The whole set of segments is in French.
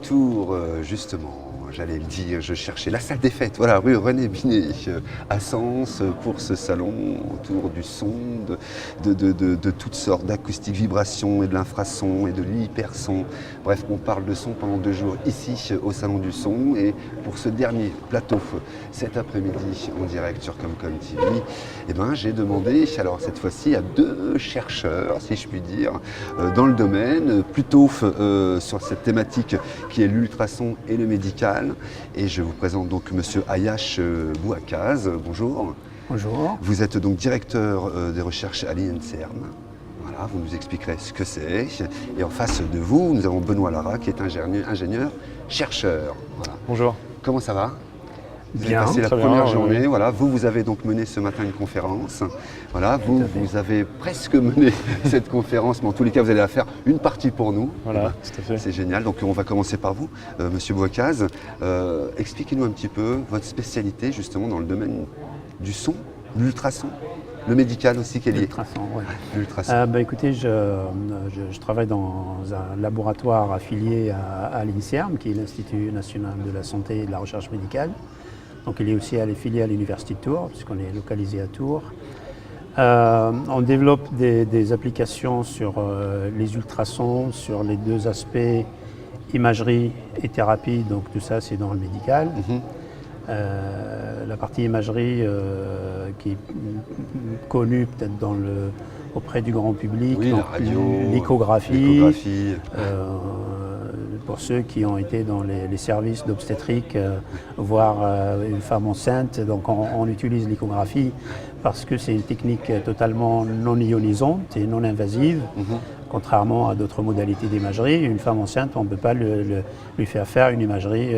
retour, justement, j'allais le dire, je cherchais la salle des fêtes, voilà, rue René Binet, à Sens, pour ce salon autour du son, de toutes sortes d'acoustiques, vibrations et de l'infrason et de l'hyperson. Bref, on parle de son pendant 2 jours ici au Salon du Son. Et pour ce dernier plateau, cet après-midi en direct sur Comcom TV, eh ben, j'ai demandé, alors cette fois-ci, à 2 chercheurs, si je puis dire, dans le domaine, plutôt sur cette thématique qui est l'ultrason et le médical. Et je vous présente donc Monsieur Ayash Bouakaz. Bonjour. Bonjour. Vous êtes donc directeur des recherches à l'INSERM. Voilà, vous nous expliquerez ce que c'est. Et en face de vous, nous avons Benoît Lara qui est ingénieur chercheur. Voilà. Bonjour. Comment ça va? Vous Bien, avez passé la très première bien, journée, oui. voilà. Vous avez donc mené ce matin une conférence. Voilà, vous avez presque mené cette conférence, mais en tous les cas, vous allez la faire une partie pour nous. Voilà, tout à fait. C'est génial. Donc on va commencer par vous, Monsieur Bouakaz. Expliquez-nous un petit peu votre spécialité justement dans le domaine du son, l'ultrason, le médical aussi qui est lié. L'ultrason, oui. L'ultrason. Écoutez, je travaille dans un laboratoire affilié à l'INSERM, qui est l'Institut national de la santé et de la recherche médicale. Donc il est aussi affilié à l'Université de Tours, puisqu'on est localisé à Tours. On développe des applications sur les ultrasons, sur les 2 aspects, imagerie et thérapie, donc tout ça c'est dans le médical. La partie imagerie qui est connue peut-être auprès du grand public, Oui, donc la radio, l'échographie. l'échographie. Pour ceux qui ont été dans les services d'obstétrique, voir une femme enceinte, donc on utilise l'échographie parce que c'est une technique totalement non ionisante et non invasive. Contrairement à d'autres modalités d'imagerie, une femme enceinte, on ne peut pas lui faire une imagerie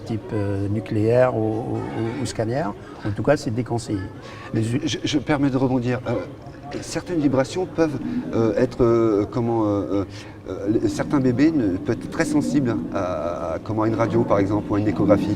type nucléaire ou scanner. En tout cas, c'est déconseillé. Je me permets de rebondir. Certaines vibrations peuvent être certains bébés peuvent être très sensibles à une radio par exemple ou à une échographie.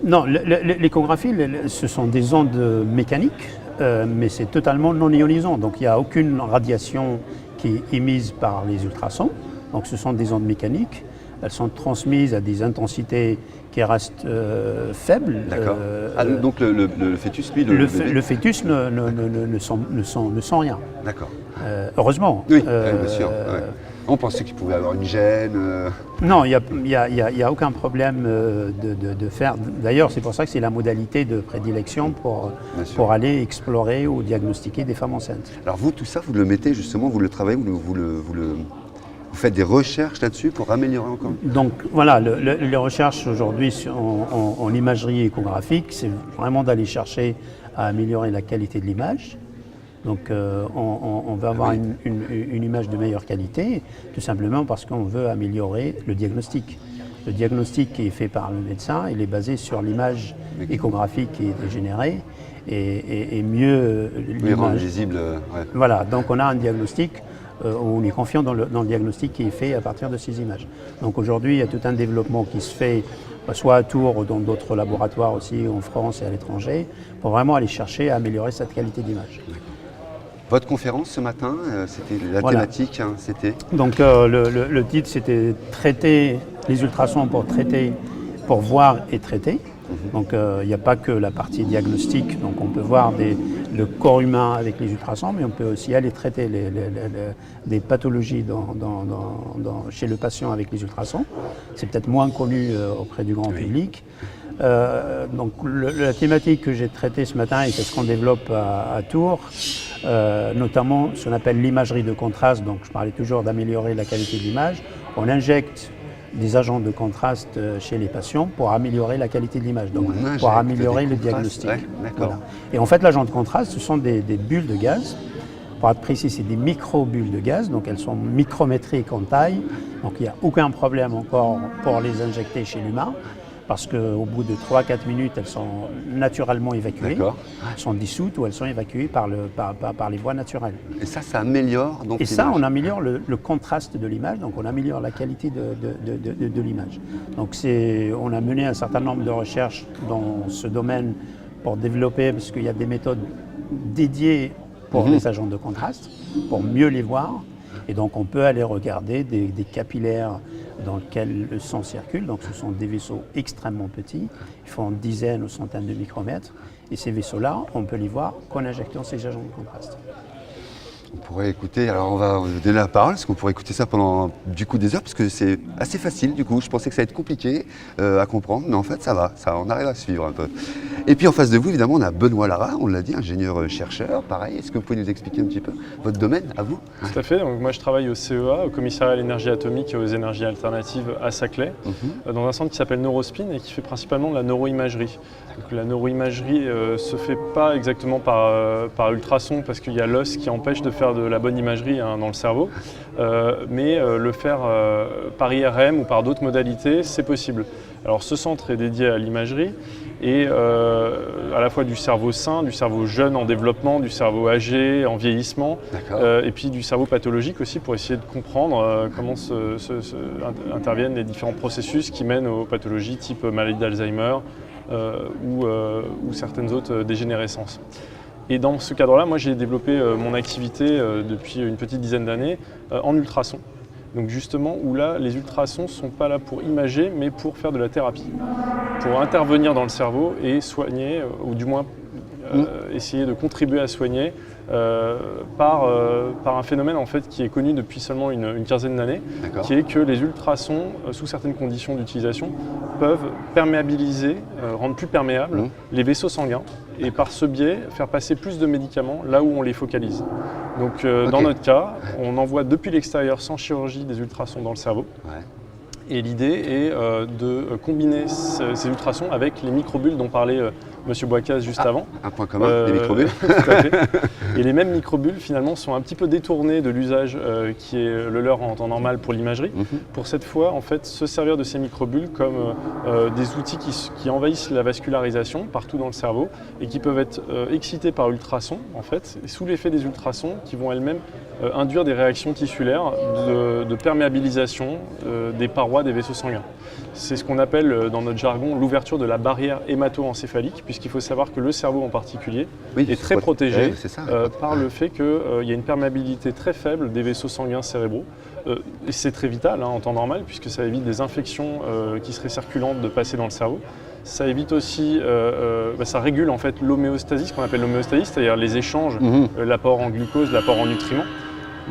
Non, l'échographie, ce sont des ondes mécaniques, mais c'est totalement non ionisant. Donc il n'y a aucune radiation qui est émise par les ultrasons. Donc ce sont des ondes mécaniques. Elles sont transmises à des intensités qui restent faibles. D'accord. Donc le fœtus, lui, le bébé. Le fœtus ne sent rien. D'accord. Heureusement. Oui, bien sûr. Ouais. On pensait qu'il pouvait avoir une gêne. Non, il n'y a aucun problème de faire. D'ailleurs, c'est pour ça que c'est la modalité de prédilection pour aller explorer ou diagnostiquer des femmes enceintes. Alors vous, tout ça, vous le mettez justement, vous le travaillez, vous faites des recherches là-dessus pour améliorer encore. Donc voilà, les recherches aujourd'hui en imagerie échographique, c'est vraiment d'aller chercher à améliorer la qualité de l'image. Donc on veut avoir une image de meilleure qualité, tout simplement parce qu'on veut améliorer le diagnostic. Le diagnostic qui est fait par le médecin, il est basé sur l'image échographique qui est générée et mieux l'image. Rendre visible. Ouais. Voilà, donc on a un diagnostic où on est confiant dans le diagnostic qui est fait à partir de ces images. Donc aujourd'hui, il y a tout un développement qui se fait soit à Tours ou dans d'autres laboratoires aussi en France et à l'étranger, pour vraiment aller chercher à améliorer cette qualité d'image. Votre conférence ce matin, c'était la thématique, hein, c'était. Donc le titre c'était traiter les ultrasons pour voir et traiter. Donc il n'y a pas que la partie diagnostique, donc on peut voir le corps humain avec les ultrasons, mais on peut aussi aller traiter des pathologies chez le patient avec les ultrasons. C'est peut-être moins connu auprès du grand public. Donc la thématique que j'ai traitée ce matin et c'est ce qu'on développe à Tours, notamment ce qu'on appelle l'imagerie de contraste. Donc je parlais toujours d'améliorer la qualité de l'image. On injecte des agents de contraste chez les patients pour améliorer la qualité de l'image, donc pour améliorer le diagnostic. Ouais, voilà. Et en fait, l'agent de contraste, ce sont des bulles de gaz. Pour être précis, c'est des micro-bulles de gaz, donc elles sont micrométriques en taille. Donc il n'y a aucun problème encore pour les injecter chez l'humain, parce qu'au bout de 3-4 minutes, elles sont naturellement évacuées. Elles sont dissoutes ou elles sont évacuées par les voies naturelles. Et ça améliore donc. Et ça, on améliore le contraste de l'image, donc on améliore la qualité de l'image. Donc on a mené un certain nombre de recherches dans ce domaine pour développer, parce qu'il y a des méthodes dédiées pour les agents de contraste, pour mieux les voir. Et donc on peut aller regarder des capillaires dans lequel le sang circule. Donc ce sont des vaisseaux extrêmement petits, ils font dizaines ou centaines de micromètres. Et ces vaisseaux-là, on peut les voir qu'en injectant ces agents de contraste. On pourrait écouter, alors on va donner la parole, parce qu'on pourrait écouter ça pendant du coup des heures, parce que c'est assez facile du coup. Je pensais que ça allait être compliqué à comprendre, mais en fait ça va, on arrive à suivre un peu. Et puis en face de vous, évidemment, on a Benoît Lara, on l'a dit, ingénieur-chercheur, pareil. Est-ce que vous pouvez nous expliquer un petit peu votre domaine, à vous? Tout à fait, donc moi je travaille au CEA, au Commissariat à l'énergie atomique et aux énergies alternatives à Saclay, dans un centre qui s'appelle Neurospin et qui fait principalement de la neuroimagerie. Donc, la neuroimagerie se fait pas exactement par ultrason parce qu'il y a l'os qui empêche de faire de la bonne imagerie dans le cerveau, mais le faire par IRM ou par d'autres modalités, c'est possible. Alors ce centre est dédié à l'imagerie et à la fois du cerveau sain, du cerveau jeune en développement, du cerveau âgé en vieillissement, et puis du cerveau pathologique aussi pour essayer de comprendre comment interviennent les différents processus qui mènent aux pathologies type maladie d'Alzheimer ou certaines autres dégénérescences. Et dans ce cadre-là, moi j'ai développé mon activité depuis une petite dizaine d'années en ultrasons. Donc justement, où là, les ultrasons ne sont pas là pour imager, mais pour faire de la thérapie, pour intervenir dans le cerveau et soigner, ou du moins essayer de contribuer à soigner par un phénomène en fait, qui est connu depuis seulement une quinzaine d'années, qui est que les ultrasons, sous certaines conditions d'utilisation, peuvent perméabiliser, rendre plus perméables les vaisseaux sanguins et par ce biais faire passer plus de médicaments là où on les focalise. Donc dans notre cas, on envoie depuis l'extérieur sans chirurgie des ultrasons dans le cerveau. Et l'idée est de combiner ces ultrasons avec les microbules dont parlait M. Boicaz juste avant. Un point commun, les microbules. Tout à fait. Et les mêmes microbules finalement sont un petit peu détournés de l'usage qui est le leur en temps normal pour l'imagerie, pour cette fois en fait se servir de ces microbules comme des outils qui envahissent la vascularisation partout dans le cerveau et qui peuvent être excités par ultrasons en fait, et sous l'effet des ultrasons qui vont elles-mêmes induire des réactions tissulaires de perméabilisation des parois des vaisseaux sanguins. C'est ce qu'on appelle dans notre jargon l'ouverture de la barrière hémato-encéphalique, puisqu'il faut savoir que le cerveau en particulier est très protégé par le fait qu'il y a une perméabilité très faible des vaisseaux sanguins cérébraux. Et c'est très vital en temps normal, puisque ça évite des infections qui seraient circulantes de passer dans le cerveau. Ça évite aussi, ça régule en fait l'homéostasie, ce qu'on appelle l'homéostasie, c'est-à-dire les échanges, l'apport en glucose, l'apport en nutriments.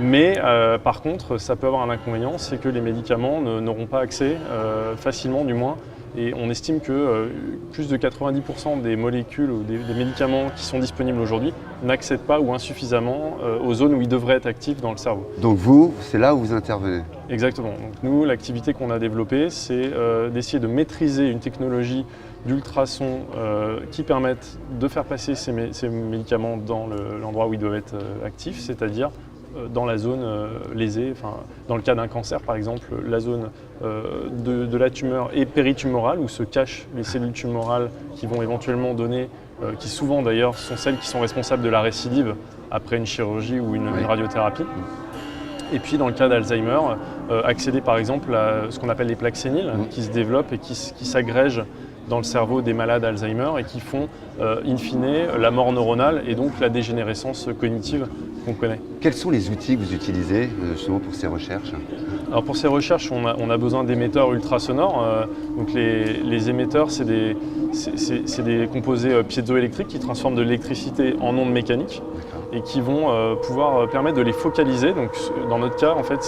Mais par contre, ça peut avoir un inconvénient, c'est que les médicaments n'auront pas accès, facilement du moins, et on estime que plus de 90% des molécules ou des médicaments qui sont disponibles aujourd'hui n'accèdent pas ou insuffisamment aux zones où ils devraient être actifs dans le cerveau. Donc vous, c'est là où vous intervenez? Exactement. Donc nous, l'activité qu'on a développée, c'est d'essayer de maîtriser une technologie d'ultrasons qui permettent de faire passer ces médicaments dans l'endroit où ils doivent être actifs, c'est-à-dire dans la zone lésée, dans le cas d'un cancer par exemple, la zone de la tumeur est péritumorale où se cachent les cellules tumorales qui vont éventuellement donner, qui souvent d'ailleurs sont celles qui sont responsables de la récidive après une chirurgie ou une radiothérapie. Et puis dans le cas d'Alzheimer, accéder par exemple à ce qu'on appelle les plaques séniles qui se développent et qui s'agrègent dans le cerveau des malades Alzheimer et qui font in fine la mort neuronale et donc la dégénérescence cognitive qu'on connaît. Quels sont les outils que vous utilisez justement pour ces recherches? Alors pour ces recherches, on a besoin d'émetteurs ultrasonores. Donc les émetteurs, c'est des composés piézoélectriques qui transforment de l'électricité en ondes mécaniques et qui vont pouvoir permettre de les focaliser. Donc dans notre cas, en fait,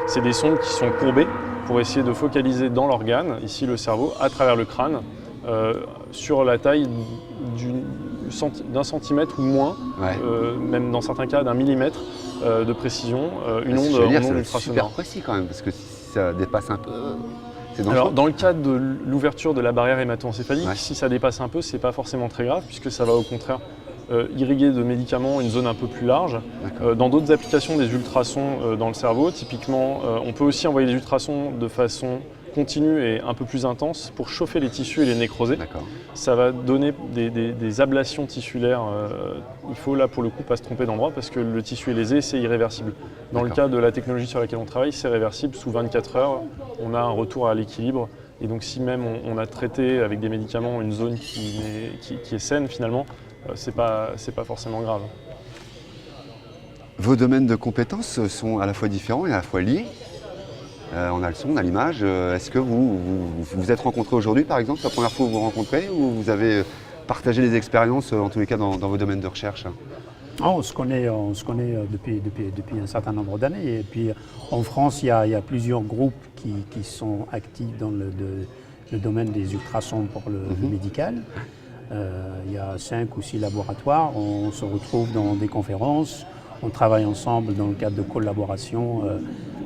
c'est des sondes qui sont courbées pour essayer de focaliser dans l'organe, ici le cerveau, à travers le crâne, sur la taille d'un centimètre ou moins, même dans certains cas d'un millimètre de précision, une onde ultrasonore. C'est super précis quand même, parce que si ça dépasse un peu, c'est dangereux. Alors, dans le cadre de l'ouverture de la barrière hémato-encéphalique, si ça dépasse un peu, c'est pas forcément très grave, puisque ça va au contraire irriguer de médicaments une zone un peu plus large. Dans d'autres applications des ultrasons dans le cerveau, typiquement, on peut aussi envoyer des ultrasons de façon continue et un peu plus intense pour chauffer les tissus et les nécroser. Ça va donner des ablations tissulaires. Il faut là pour le coup pas se tromper d'endroit parce que le tissu est lésé, c'est irréversible. Dans le cas de la technologie sur laquelle on travaille, c'est réversible. Sous 24 heures, on a un retour à l'équilibre. Et donc si même on a traité avec des médicaments une zone qui est saine finalement, c'est pas forcément grave. Vos domaines de compétences sont à la fois différents et à la fois liés. on a le son, on a l'image. Est-ce que vous vous êtes rencontrés aujourd'hui, par exemple? C'est la première fois que vous vous rencontrez ou vous avez partagé des expériences, en tous les cas, dans vos domaines de recherche? On se connaît depuis un certain nombre d'années. Et puis en France, il y a plusieurs groupes qui sont actifs dans le domaine des ultrasons pour le médical. Il y a 5 ou 6 laboratoires. On se retrouve dans des conférences. On travaille ensemble dans le cadre de collaboration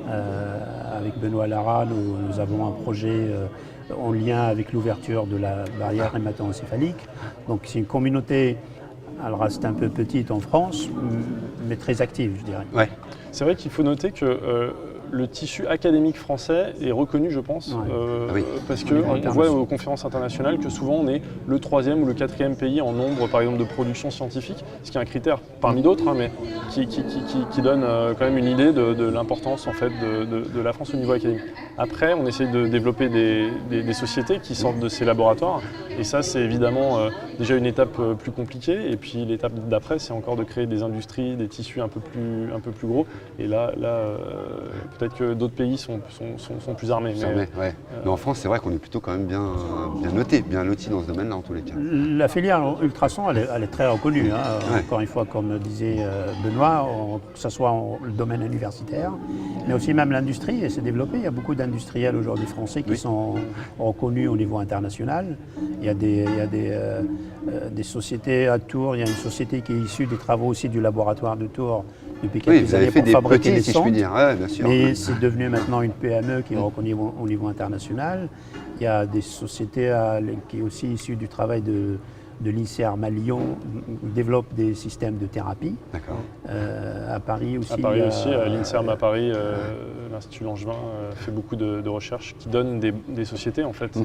avec Benoît Lara. Nous avons un projet en lien avec l'ouverture de la barrière hémato-encéphalique. Donc c'est une communauté, alors reste un peu petite en France, mais très active, je dirais. Ouais. C'est vrai qu'il faut noter que le tissu académique français est reconnu, je pense, parce qu'on voit aux conférences internationales que souvent on est le 3e ou le 4e pays en nombre, par exemple, de production scientifique, ce qui est un critère parmi d'autres, hein, mais qui donne quand même une idée de l'importance en fait, de la France au niveau académique. Après, on essaie de développer des sociétés qui sortent de ces laboratoires, et ça c'est évidemment déjà une étape plus compliquée, et puis l'étape d'après c'est encore de créer des industries, des tissus un peu plus gros, et là peut-être que d'autres pays sont plus armés. Mais en France, c'est vrai qu'on est plutôt quand même bien noté, bien loti dans ce domaine-là en tous les cas. La filière ultrason, elle est très reconnue. Encore une fois, comme disait Benoît, que ce soit le domaine universitaire, mais aussi même l'industrie, elle s'est développée. Il y a beaucoup d'industriels aujourd'hui français qui sont reconnus au niveau international. Il y a des sociétés à Tours, il y a une société qui est issue des travaux aussi du laboratoire de Tours depuis quelques années pour fabriquer des sondes. Si je puis dire. Ouais, bien sûr. Mais c'est devenu maintenant une PME qui est reconnue au niveau international. Il y a des sociétés qui sont aussi issues du travail de l'INSERM à Lyon, qui développent des systèmes de thérapie. D'accord. À Paris aussi. À Paris aussi, l'INSERM à Paris, l'Institut Langevin fait beaucoup de recherches qui donnent des sociétés en fait.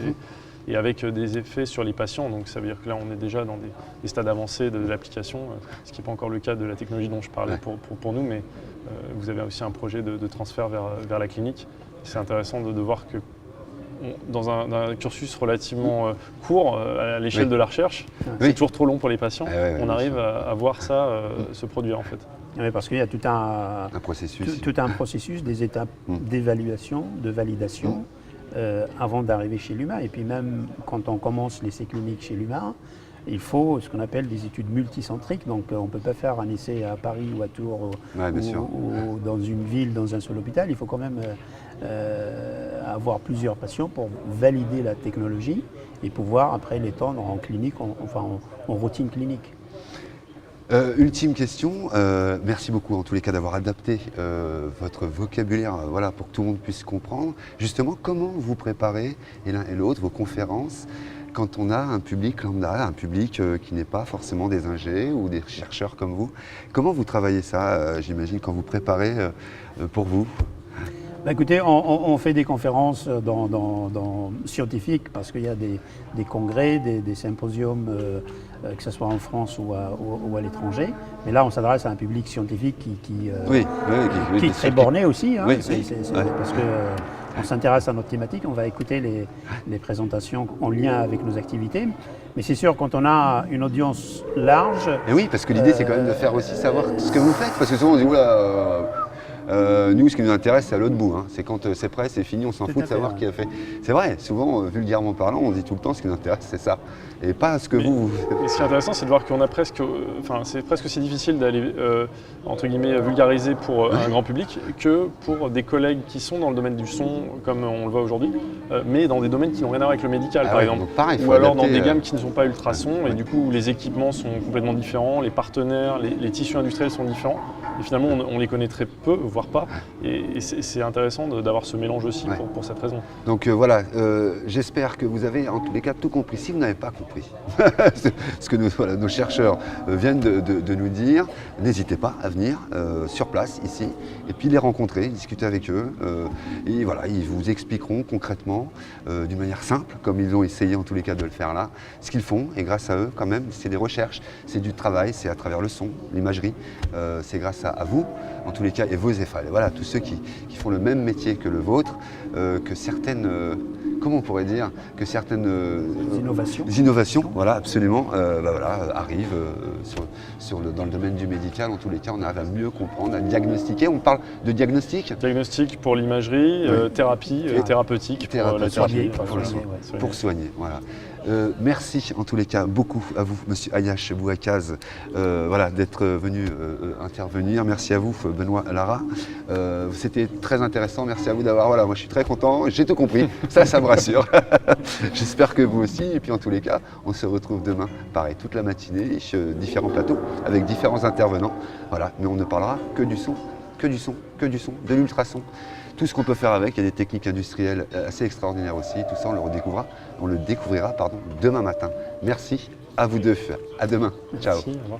Et avec des effets sur les patients. Donc ça veut dire que là, on est déjà dans des stades avancés de l'application, ce qui n'est pas encore le cas de la technologie dont je parlais pour nous, mais vous avez aussi un projet de transfert vers la clinique. C'est intéressant de voir que dans un cursus relativement court, à l'échelle de la recherche, c'est toujours trop long pour les patients, on arrive à voir ça se produire en fait. Oui, parce qu'il y a tout un processus, des étapes d'évaluation, de validation, avant d'arriver chez l'humain. Et puis même quand on commence l'essai clinique chez l'humain, il faut ce qu'on appelle des études multicentriques. Donc on ne peut pas faire un essai à Paris ou à Tours ou dans une ville, dans un seul hôpital. Il faut quand même avoir plusieurs patients pour valider la technologie et pouvoir après l'étendre en clinique, en routine clinique. Ultime question, merci beaucoup en tous les cas d'avoir adapté votre vocabulaire pour que tout le monde puisse comprendre. Justement, comment vous préparez et l'un et l'autre vos conférences quand on a un public lambda, un public qui n'est pas forcément des ingés ou des chercheurs comme vous? Comment vous travaillez ça, j'imagine, quand vous préparez pour vous? Écoutez, on fait des conférences scientifiques parce qu'il y a des congrès, des symposiums, que ce soit en France ou à l'étranger. Mais là, on s'adresse à un public scientifique qui est très borné aussi. Parce qu'on s'intéresse à notre thématique, on va écouter les présentations en lien avec nos activités. Mais c'est sûr, quand on a une audience large... Et oui, parce que l'idée, c'est quand même de faire aussi savoir ce que vous faites. Parce que souvent, on dit, oula... nous, ce qui nous intéresse, c'est à l'autre bout. C'est quand c'est prêt, c'est fini, on s'en fout de savoir qui a fait. C'est vrai, souvent, vulgairement parlant, on dit tout le temps ce qui nous intéresse, c'est ça. Et pas ce que vous... Et ce qui est intéressant, c'est de voir qu'on a c'est presque aussi difficile d'aller, entre guillemets, vulgariser pour un grand public que pour des collègues qui sont dans le domaine du son, comme on le voit aujourd'hui, mais dans des domaines qui n'ont rien à voir avec le médical, par exemple. Pareil, ou alors dans des gammes qui ne sont pas ultrasons, et du coup, les équipements sont complètement différents, les partenaires, les tissus industriels sont différents. Et finalement, on les connaît très peu, voire pas. Et c'est intéressant d'avoir ce mélange aussi pour cette raison. Donc j'espère que vous avez en tous les cas tout compris. Si vous n'avez pas compris ce que nos chercheurs viennent de nous dire, n'hésitez pas à venir sur place, ici, et puis les rencontrer, discuter avec eux. Et voilà, ils vous expliqueront concrètement, d'une manière simple, comme ils ont essayé en tous les cas de le faire là, ce qu'ils font. Et grâce à eux, quand même, c'est des recherches, c'est du travail, c'est à travers le son, l'imagerie. C'est grâce à vous, en tous les cas, et vos EFAL. Et voilà, tous ceux qui font le même métier que le vôtre, que certaines comment on pourrait dire, que certaines Innovation. innovations, voilà, absolument, arrivent dans le domaine du médical. En tous les cas, on arrive à mieux comprendre, à diagnostiquer. On parle de diagnostic. Diagnostic pour l'imagerie, thérapie, thérapeutique pour la thérapie. Pour soigner, voilà. Merci en tous les cas beaucoup à vous, Monsieur Ayash Bouakaz, d'être venu intervenir. Merci à vous, Benoît Lara. C'était très intéressant. Merci à vous d'avoir. Voilà, moi je suis très content. J'ai tout compris. Ça me rassure. J'espère que vous aussi. Et puis en tous les cas, on se retrouve demain, pareil, toute la matinée, différents plateaux avec différents intervenants. Voilà, mais on ne parlera que du son, de l'ultrason. Tout ce qu'on peut faire avec, il y a des techniques industrielles assez extraordinaires aussi. Tout ça, on le découvrira demain matin. Merci à vous deux. À demain. Ciao. Merci, au revoir.